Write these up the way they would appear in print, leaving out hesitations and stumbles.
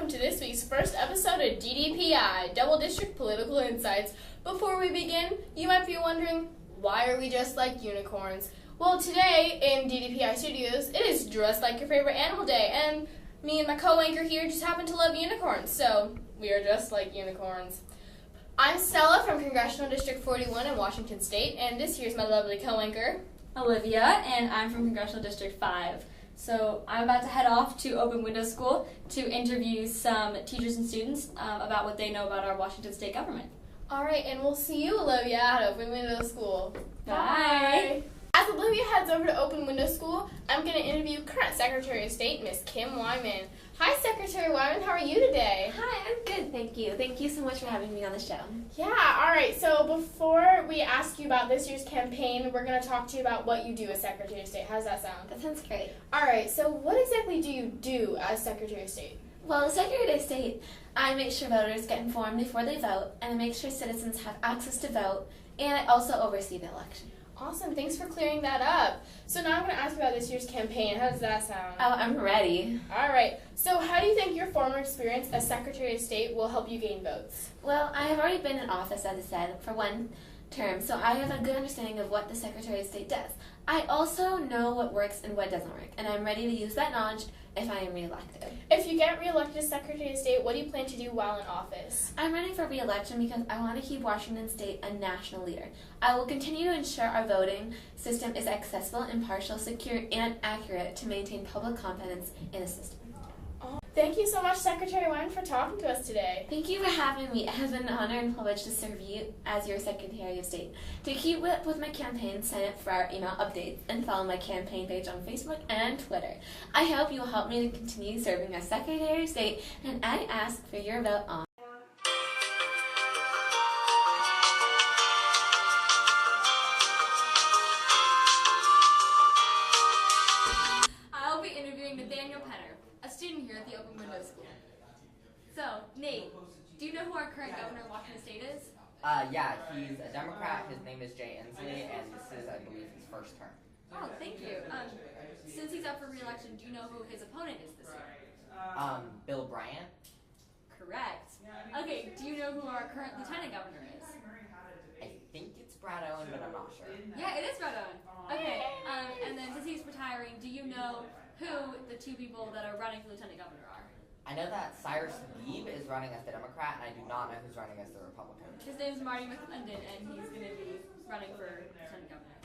welcome to this week's first episode of Ddpi, Double District Political Insights. Before we begin, you might be wondering, why are we just like unicorns? Well, today in Ddpi Studios, it is Dressed Like Your Favorite Animal Day, and me and my co-anchor here just happen to love unicorns, so we are just like unicorns. I'm Stella from Congressional District 41 in Washington State, and this year's my lovely co-anchor, Olivia, and I'm from Congressional District 5. So I'm about to head off to Open Window School to interview some teachers and students about what they know about our Washington State government. All right, and we'll see you, Olivia, at Open Window School. Bye. As Olivia heads over to Open Window School, I'm going to interview current Secretary of State, Miss Kim Wyman. Hi, Secretary Wyman. How are you today? Hi, I'm good, thank you. Thank you so much for having me on the show. Yeah, all right. So before we ask you about this year's campaign, we're going to talk to you about what you do as Secretary of State. How does that sound? That sounds great. All right. So what exactly do you do as Secretary of State? Well, as Secretary of State, I make sure voters get informed before they vote, and I make sure citizens have access to vote, and I also oversee the election. Awesome. Thanks for clearing that up. So now I'm going to ask you about this year's campaign. How does that sound? Oh, I'm ready. All right. So how do you think your former experience as Secretary of State will help you gain votes? Well, I have already been in office, as I said, for one term, so I have a good understanding of what the Secretary of State does. I also know what works and what doesn't work, and I'm ready to use that knowledge if I am reelected. If you get reelected as Secretary of State, what do you plan to do while in office? I'm running for reelection because I want to keep Washington State a national leader. I will continue to ensure our voting system is accessible, impartial, secure, and accurate to maintain public confidence in the system. Thank you so much, Secretary Wyman, for talking to us today. Thank you for having me. It has been an honor and privilege to serve you as your Secretary of State. To keep up with my campaign, sign up for our email updates and follow my campaign page on Facebook and Twitter. I hope you will help me to continue serving as Secretary of State, and I ask for your vote on. I'll be interviewing Nathaniel Penner, a student here at the Open Window School. So, Nate, do you know who our current governor of Washington State is? Yeah, he's a Democrat. His name is Jay Inslee, and this is, I believe, his first term. Oh, thank you. Since he's up for re-election, do you know who his opponent is this year? Bill Bryant. Correct. Okay, do you know who our current lieutenant governor is? I think it's Brad Owen, but I'm not sure. Yeah, it is Brad Owen. Okay, and then since he's retiring, do you know who the two people that are running for lieutenant governor are? I know that Cyrus Beebe is running as the Democrat, and I do not know who's running as the Republican. His name's Marty McClendon, and he's going to be running for lieutenant governor.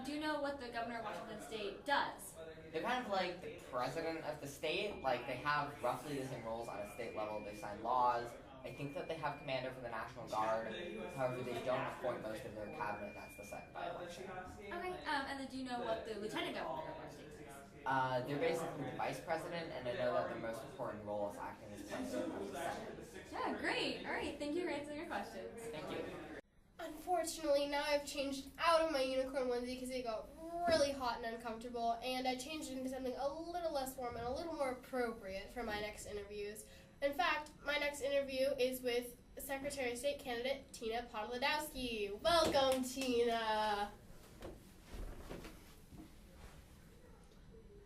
Do you know what the governor of Washington State does? They're kind of like the president of the state. Like, they have roughly the same roles on a state level. They sign laws. I think that they have commander for the National Guard. However, they don't appoint most of their cabinet. That's decided by election. Okay, and then do you know what the lieutenant governor of our state is? They're basically the vice president, and I know that their most important role is acting as president of the Senate. Yeah, great. All right, thank you for answering your questions. Thank you. Unfortunately, now I've changed out of my unicorn onesie because it got really hot and uncomfortable, and I changed it into something a little less warm and a little more appropriate for my next interviews. In fact, my next interview is with Secretary of State candidate Tina Podlodowski. Welcome, Tina.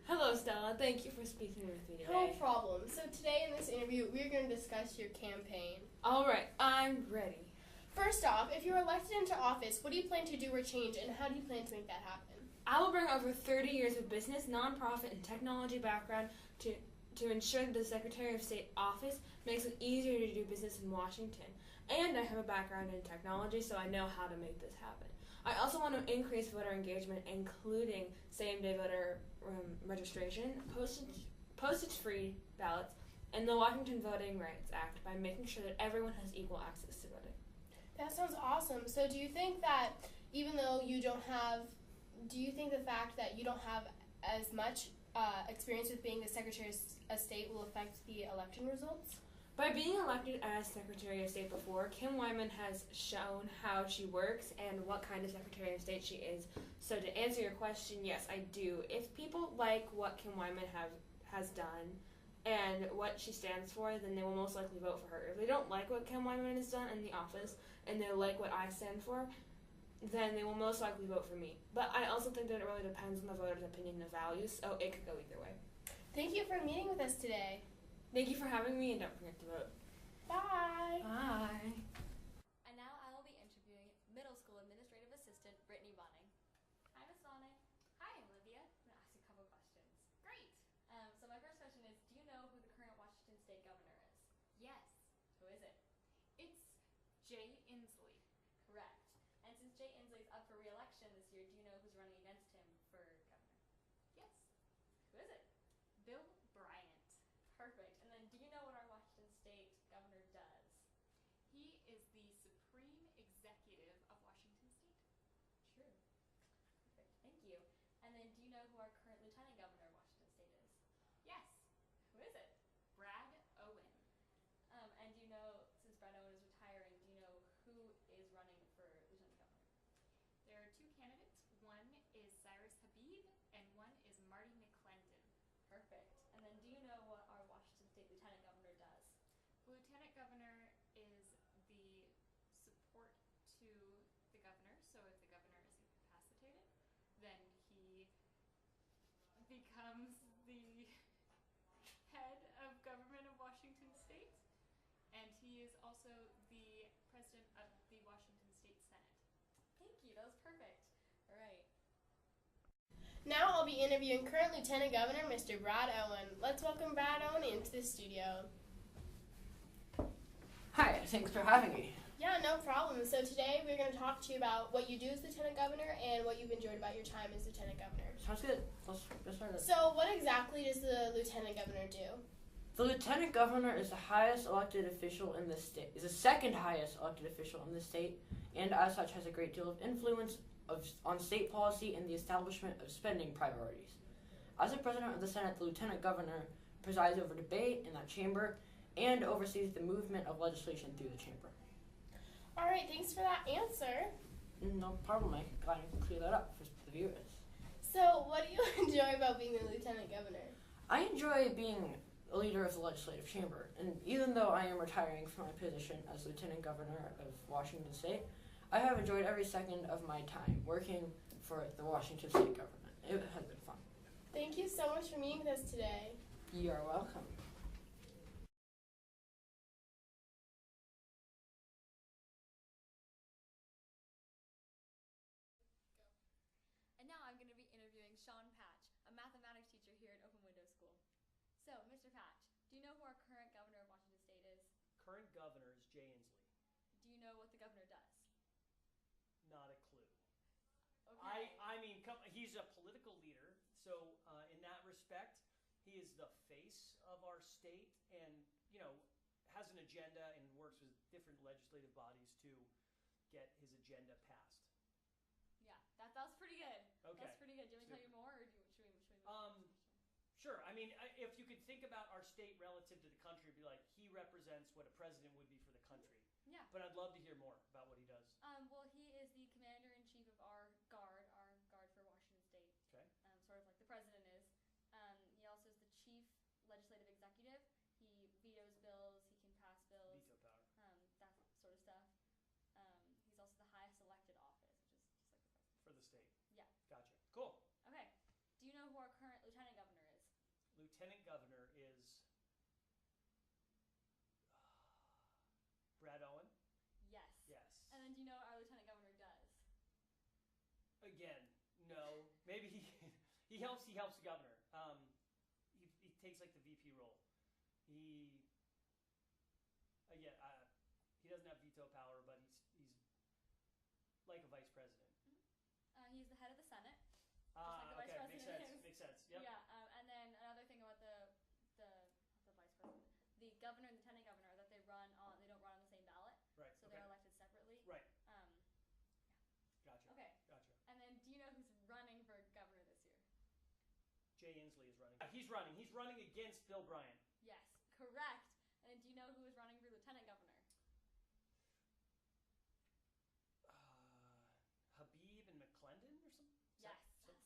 Hello, Stella. Thank you for speaking with me today. No problem. So today in this interview, we're going to discuss your campaign. All right, I'm ready. First off, if you're elected into office, what do you plan to do or change, and how do you plan to make that happen? I will bring over 30 years of business, nonprofit, and technology background to ensure that the Secretary of State office makes it easier to do business in Washington. And I have a background in technology, so I know how to make this happen. I also want to increase voter engagement, including same-day voter registration, postage-free ballots, and the Washington Voting Rights Act by making sure that everyone has equal access to voting. That sounds awesome. So do you think that even though you don't have, do you think the fact that you don't have as much experience with being the Secretary of State will affect the election results? By being elected as Secretary of State before, Kim Wyman has shown how she works and what kind of Secretary of State she is. So to answer your question, yes, I do. If people like what Kim Wyman has done and what she stands for, then they will most likely vote for her. If they don't like what Kim Wyman has done in the office and they like what I stand for, then they will most likely vote for me. But I also think that it really depends on the voter's opinion and values, so it could go either way. Thank you for meeting with us today. Thank you for having me, and don't forget to vote. Bye. Bye. And now I will be interviewing middle school administrative assistant Brittany Bonning. Hi, Miss Bonning. Hi, Olivia. I'm going to ask you a couple questions. Great. So my first question is, do you know who the current Washington State governor is? Yes, Who is it? it's Jay Inslee. Correct. And since Jay Inslee is up for re-election this year, do you know who's running against him for governor? Yes, Who is it? Bill Bryant. Perfect. And then do you know what our Washington State governor does? He is the supreme executive of Washington State. True. Perfect. Thank you. And then do you know who our current lieutenant governor of Washington State is? Yes, Who is it? Brad Owen. And do you know, since Brad Owen is retiring, do you know who is running for lieutenant governor? There are two candidates. One is Cyrus Habib, and one is Marty McClendon. Perfect. And then do you know what our Washington State lieutenant governor does? Lieutenant governor is the support to the governor. So if the governor is incapacitated, then he becomes the head of government of Washington State. And he is also the president of the Washington State Senate. Thank you. That was perfect. All right. Now I'll be interviewing current Lieutenant Governor Mr. Brad Owen. Let's welcome Brad Owen into the studio. Hi, thanks for having me. Yeah, no problem. So today we're going to talk to you about what you do as Lieutenant Governor and what you've enjoyed about your time as Lieutenant Governor. Sounds good. Let's get started. So what exactly does the Lieutenant Governor do? The Lieutenant Governor is the highest elected official in the state, is the second highest elected official in the state, and as such has a great deal of influence on state policy and the establishment of spending priorities. As the President of the Senate, the Lieutenant Governor presides over debate in that chamber and oversees the movement of legislation through the chamber. All right, thanks for that answer. No problem. I can kind of clear that up for the viewers. So what do you enjoy about being the Lieutenant Governor? I enjoy being a leader of the legislative chamber, and even though I am retiring from my position as Lieutenant Governor of Washington State, I have enjoyed every second of my time working for the Washington State government. It has been fun. Thank you so much for meeting with us today. You are welcome. And now I'm going to be interviewing Sean Patch, a mathematics teacher here at Open Window School. So, Mr. Patch, do you know who our current governor of Washington State is? Current governor is Jay Inslee. Do you know what the governor does? Not a clue. Okay. I mean, he's a political leader, so in that respect, he is the face of our state, and has an agenda and works with different legislative bodies to get his agenda passed. Yeah, that was pretty good. Okay. That's pretty good. Do you want me to tell you more, or should we move on? Sure. I mean, if you could think about our state relative to the country, it'd be like he represents what a president would be for the country. Yeah. But I'd love to hear more about what he does. Well, he is the commander-in-chief of our guard for Washington State. Okay. Sort of like the president is. He also is the chief legislative executive. He vetoes bills. He can pass bills. Veto power. That sort of stuff. He's also the highest elected office, which is just like the president. For the state. Yeah. Gotcha. Cool. Okay. Do you know who our current lieutenant governor is? Lieutenant governor is Brad Owen. Yes. Yes. And then do you know what our lieutenant governor does? Again, no. Maybe he helps the governor. He takes like the VP role. He doesn't have veto power, but he's like a vice president. He's the head of the Senate. Okay, vice makes president sense. is. Makes sense. Yep. Yeah. And then another thing about the vice president, the governor and lieutenant governor, that they don't run on the same ballot. Right. So okay. they're elected separately. Right. Yeah. Gotcha. Okay. Gotcha. And then do you know who's running for governor this year? Jay Inslee is running. He's running. He's running against Bill Bryant. Yes, correct. And do you know who is running for lieutenant governor? Habib and McClendon or something? Yes,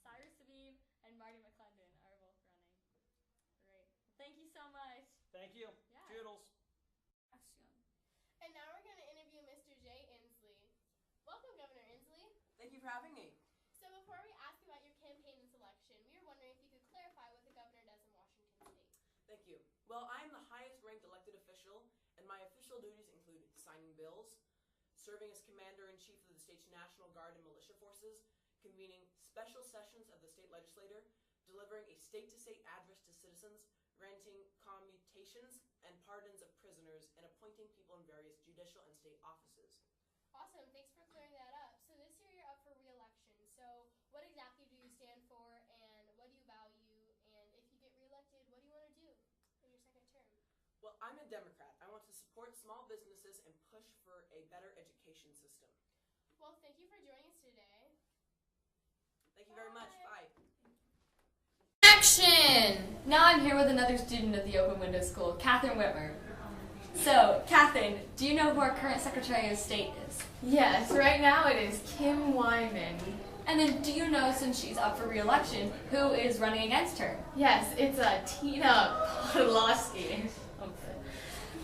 Cyrus Habib and Marty McClendon are both running. Great. Well, thank you so much. Thank you. Yeah. Toodles. And now we're going to interview Mr. Jay Inslee. Welcome, Governor Inslee. Thank you for having me. So before we ask you about your campaign and selection, we were wondering if you could clarify what the governor does in Washington State. Thank you. Well, I am the highest ranked elected official, and my official duties include signing bills, serving as Commander-in-Chief of the state's National Guard and militia forces, convening special sessions of the state legislature, delivering a state-to-state address to citizens, granting commutations and pardons of prisoners, and appointing people in various judicial and state offices. Awesome, thanks for clearing that up. So this year you're up for re-election. So what exactly do you stand for, and what do you value? And if you get re-elected, what do you want to do in your second term? Well, I'm a Democrat. I want to support small businesses and push for a better education system. Well, thank you for joining us today. Thank you very much. Bye. Action! Now I'm here with another student of the Open Window School, Catherine Whitmer. So, Catherine, do you know who our current Secretary of State is? Yes, right now it is Kim Wyman. And then do you know, since she's up for re-election, who is running against her? Yes, it's Tina Podolsky.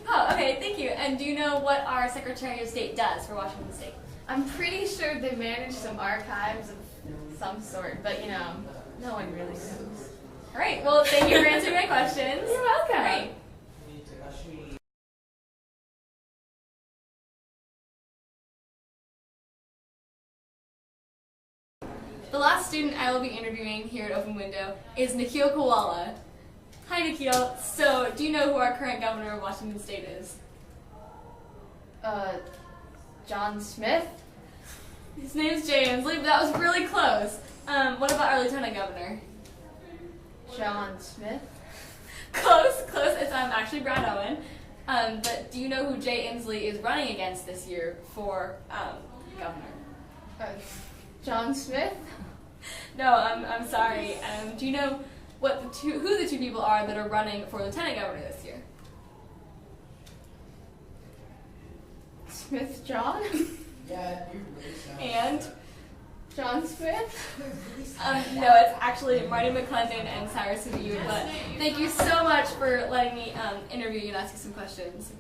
Oh, okay, thank you. And do you know what our Secretary of State does for Washington State? I'm pretty sure they manage some archives of some sort, but no one really knows. All right, well, thank you for answering my questions. You're welcome. All right. The last student I will be interviewing here at Open Window is Nikhil Koala. Hi, Nikhil. So, do you know who our current governor of Washington State is? John Smith? His name's James. That was really close. What about our lieutenant governor? John Smith? Close. It's actually Brad Owen. But do you know who Jay Inslee is running against this year for governor? John Smith? No, I'm sorry. Do you know who the two people are that are running for lieutenant governor this year? Smith John? And? John Smith? No, it's actually Marty McClendon and Cyrus Habib. But thank you so much for letting me interview you and ask you some questions.